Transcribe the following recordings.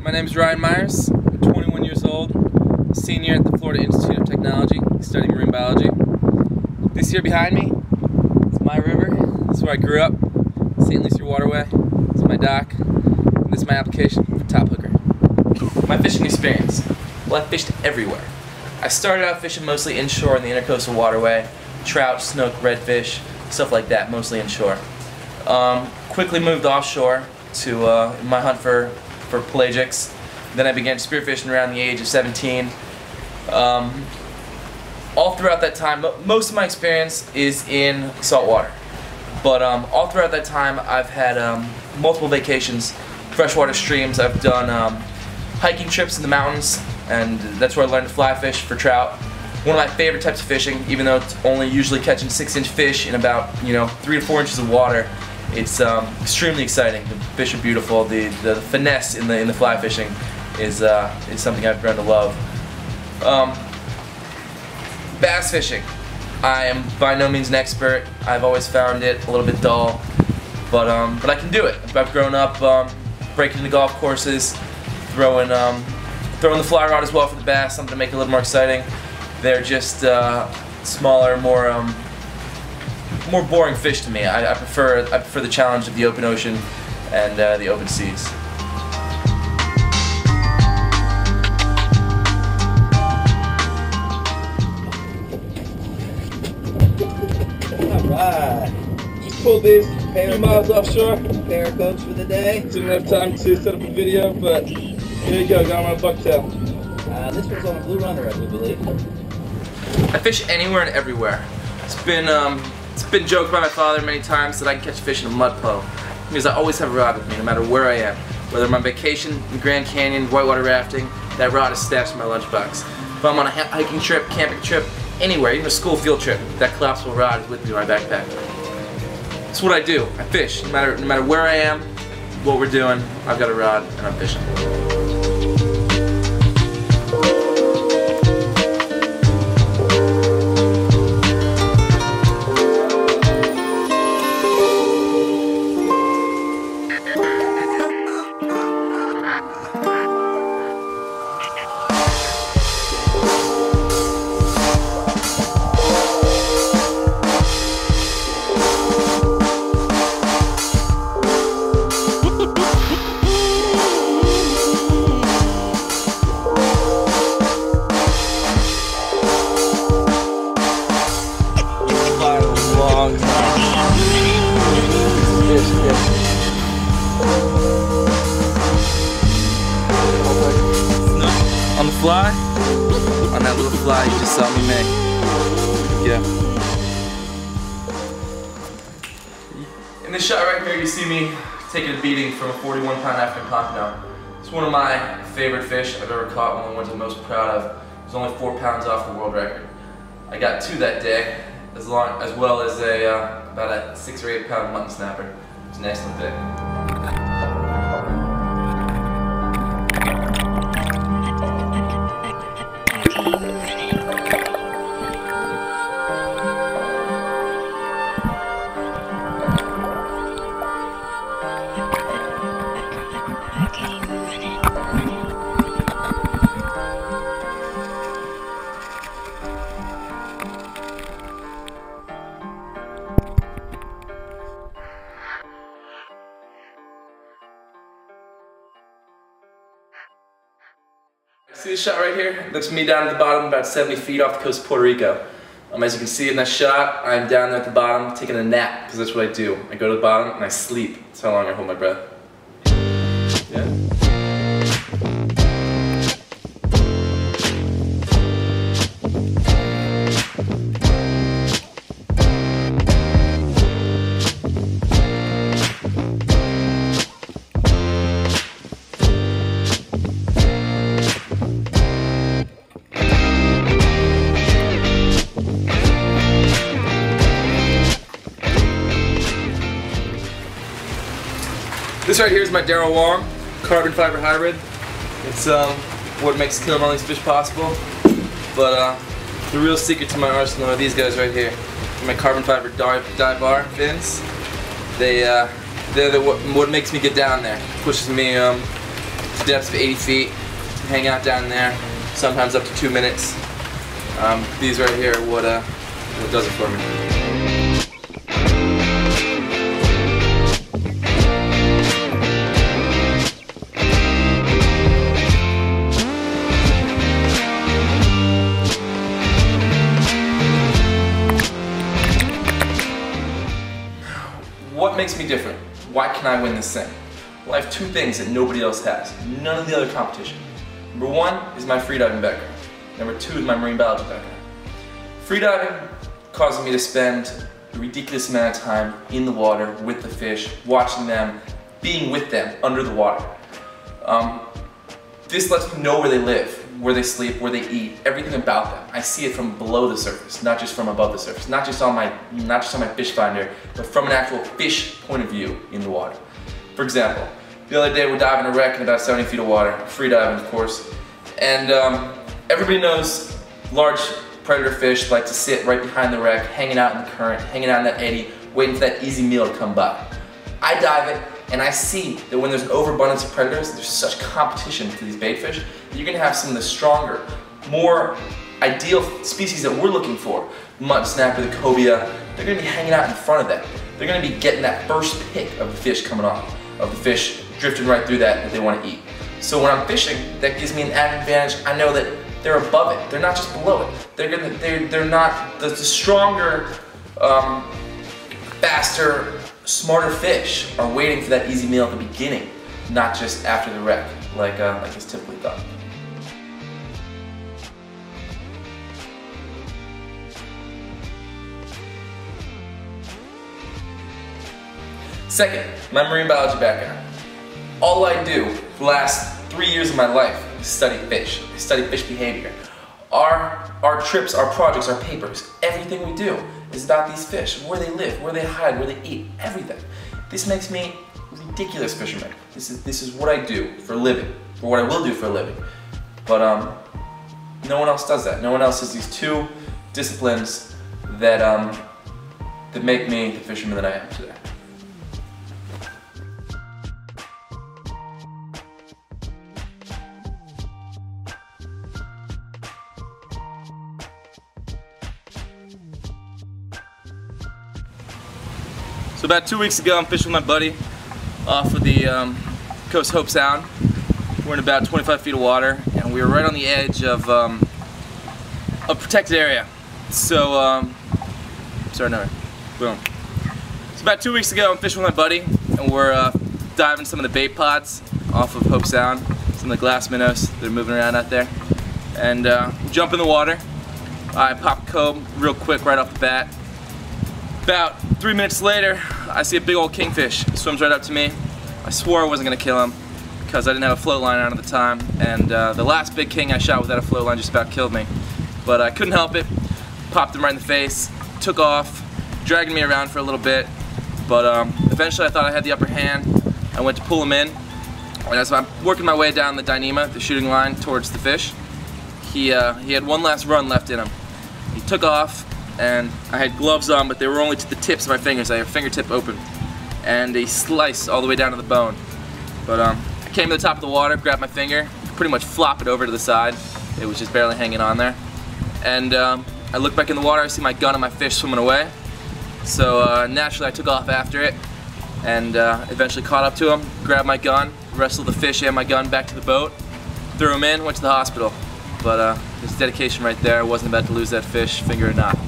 My name is Ryan Myers. I'm 21 years old, senior at the Florida Institute of Technology, studying marine biology. This here behind me is my river. This is where I grew up, St. Lucie Waterway. This is my dock, and this is my application for top hooker. My fishing experience. Well, I fished everywhere. I started out fishing mostly inshore in the Intercoastal Waterway, trout, snook, redfish, stuff like that, mostly inshore. Quickly moved offshore to my hunt for pelagics. Then I began spearfishing around the age of 17. All throughout that time, most of my experience is in saltwater. But all throughout that time, I've had multiple vacations, freshwater streams. I've done hiking trips in the mountains, and that's where I learned to fly fish for trout. One of my favorite types of fishing, even though it's only usually catching 6-inch fish in about 3 to 4 inches of water. It's extremely exciting. The fish are beautiful. The finesse in the fly fishing is something I've grown to love. Bass fishing. I am by no means an expert. I've always found it a little bit dull, but I can do it. I've grown up breaking into golf courses, throwing the fly rod as well for the bass, something to make it a little more exciting. They're just smaller, more boring fish to me. I prefer the challenge of the open ocean and the open seas. Alright. Pulled in a few miles offshore. Paracoach for the day. Didn't have time to set up a video, but here you go, got my bucktail. This one's on a blue runner, I believe. I fish anywhere and everywhere. It's been joked by my father many times that I can catch fish in a mud puddle, because I always have a rod with me no matter where I am. Whether I'm on vacation in the Grand Canyon, whitewater rafting, that rod is stashed in my lunchbox. If I'm on a hiking trip, camping trip, anywhere, even a school field trip, that collapsible rod is with me in my backpack. It's what I do. I fish. No matter where I am, what we're doing, I've got a rod and I'm fishing. On the fly, on that little fly you just saw me make. Yeah. In this shot right here, you see me taking a beating from a 41-pound African pompano. It's one of my favorite fish I've ever caught, one of the ones I'm most proud of. It was only 4 pounds off the world record. I got 2 that day, as well as about a 6 or 8 pound mutton snapper. It was an excellent day. See this shot right here? It looks at me down at the bottom, about 70 feet off the coast of Puerto Rico. As you can see in that shot, I'm down there at the bottom taking a nap, because that's what I do. I go to the bottom and I sleep. That's how long I hold my breath. Yeah. This right here is my Darrell Wong carbon fiber hybrid. It's what makes killing all these fish possible. But the real secret to my arsenal are these guys right here. My carbon fiber dive bar fins. They're what makes me get down there. Pushes me to to depths of 80 feet, hang out down there, sometimes up to 2 minutes. These right here are what does it for me. What makes me different? Why can I win this thing? Well, I have two things that nobody else has. None of the other competition. Number one is my freediving background. Number two is my marine biology background. Freediving causes me to spend a ridiculous amount of time in the water with the fish, watching them, being with them under the water. This lets me know where they live, where they sleep, where they eat, everything about them. I see it from below the surface, not just from above the surface, not just on my fish finder, but from an actual fish point of view in the water. For example, the other day we're diving a wreck in about 70 feet of water, free diving of course, and everybody knows large predator fish like to sit right behind the wreck, hanging out in the current, hanging out in that eddy, waiting for that easy meal to come by. I dive it, and I see that when there's an overabundance of predators, there's such competition for these bait fish, that you're going to have some of the stronger, more ideal species that we're looking for. Mud snapper, the cobia, they're going to be hanging out in front of that. They're going to be getting that first pick of the fish coming off, of the fish drifting right through that they want to eat. So when I'm fishing, that gives me an added advantage. I know that they're above it. They're not just below it. They're not the stronger, faster, smarter fish are waiting for that easy meal at the beginning, not just after the wreck, like is typically thought. Second, my marine biology background. All I do for the last 3 years of my life is study fish. I study fish behavior. Our trips, our projects, our papers, everything we do is about these fish, where they live, where they hide, where they eat, everything. This makes me a ridiculous fisherman. This is what I do for a living, or what I will do for a living. But no one else does that. No one else has these two disciplines that that make me the fisherman that I am today. So about 2 weeks ago, I'm fishing with my buddy off of the Coast Hope Sound. We're in about 25 feet of water, and we were right on the edge of a protected area. So, sorry, no, boom. So about 2 weeks ago, I'm fishing with my buddy, and we're diving some of the bait pods off of Hope Sound, some of the glass minnows that are moving around out there, and jump in the water. I pop a comb real quick right off the bat. About 3 minutes later, I see a big old kingfish. He swims right up to me. I swore I wasn't gonna kill him because I didn't have a float line on at the time, and the last big king I shot without a float line just about killed me. But I couldn't help it. Popped him right in the face, took off, dragging me around for a little bit. But eventually I thought I had the upper hand. I went to pull him in, and as I'm working my way down the Dyneema, the shooting line, towards the fish, he had one last run left in him. He took off, and I had gloves on, but they were only to the tips of my fingers. I had a fingertip open, and he sliced all the way down to the bone. But I came to the top of the water, grabbed my finger, pretty much flop it over to the side. It was just barely hanging on there. And I look back in the water, I see my gun and my fish swimming away. So naturally I took off after it, and eventually caught up to him, grabbed my gun, wrestled the fish and my gun back to the boat, threw him in, went to the hospital. But there's dedication right there. I wasn't about to lose that fish, finger or not.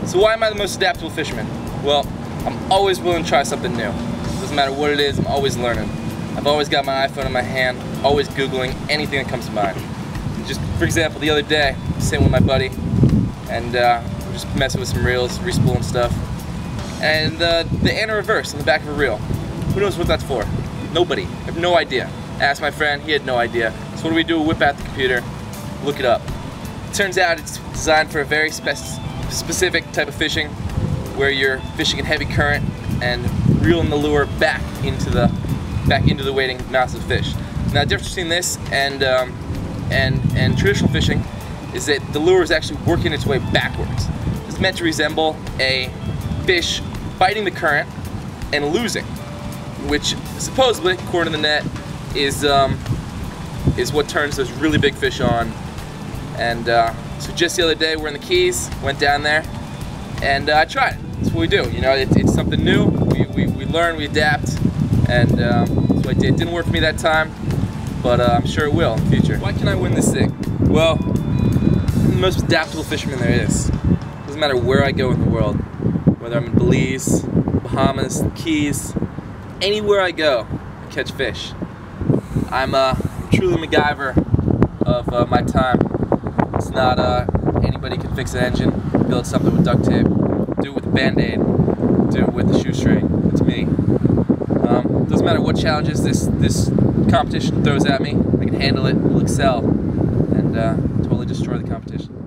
So why am I the most adaptable fisherman? Well, I'm always willing to try something new. Doesn't matter what it is, I'm always learning. I've always got my iPhone in my hand, always Googling anything that comes to mind. Just for example, the other day, sitting with my buddy, and we're just messing with some reels, respooling stuff. And the anti reverse on the back of a reel. Who knows what that's for? Nobody. I have no idea. Asked my friend, he had no idea. So what do? Whip out the computer, look it up. It turns out it's designed for a very specific type of fishing, where you're fishing in heavy current and reeling the lure back into the waiting mouths of fish. Now the difference between this and traditional fishing is that the lure is actually working its way backwards. It's meant to resemble a fish fighting the current and losing, which supposedly, according to the net, is what turns those really big fish on. And so just the other day, we're in the Keys, went down there, and I tried it. That's what we do. You know, it's something new. We learn, we adapt, and that's what I did. It didn't work for me that time, but I'm sure it will in the future. Why can I win this thing? Well, I'm the most adaptable fisherman there is. Doesn't matter where I go in the world, whether I'm in Belize, Bahamas, Keys, anywhere I go, I catch fish. I'm truly MacGyver of my time. It's not anybody can fix an engine, build something with duct tape, do it with a band-aid, do it with a shoestring. It's me. Doesn't matter what challenges this competition throws at me, I can handle it, will excel, and totally destroy the competition.